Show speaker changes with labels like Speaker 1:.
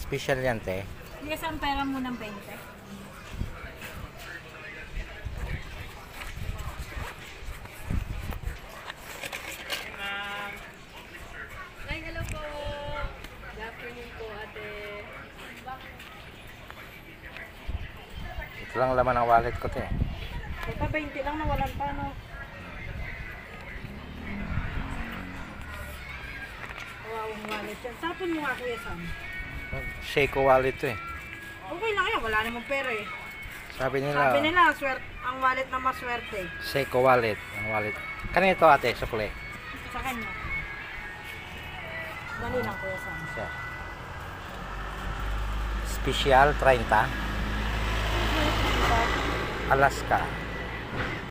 Speaker 1: Special yan, te.
Speaker 2: Sige, saan pera mo ng 20?
Speaker 3: Ay, hello po. Good afternoon po, ate.
Speaker 1: Ito lang laman ng wallet ko, te.
Speaker 2: Ito, 20 lang, nawalan pa, no? Kawawang wallet yan. Sapon mo nga, Kuya Sam.
Speaker 1: Seiko wallet to eh.
Speaker 2: Okay lang yan, wala namang pera eh.
Speaker 1: Sabi
Speaker 2: Sabi
Speaker 1: nila,
Speaker 2: nila, ang wallet na maswerte.
Speaker 1: Seiko wallet. Ang wallet. Kanito, ate, sukli.
Speaker 2: Sa kanya. Dali lang, Kuya Sam.
Speaker 1: Siya. Special 30. Alaska.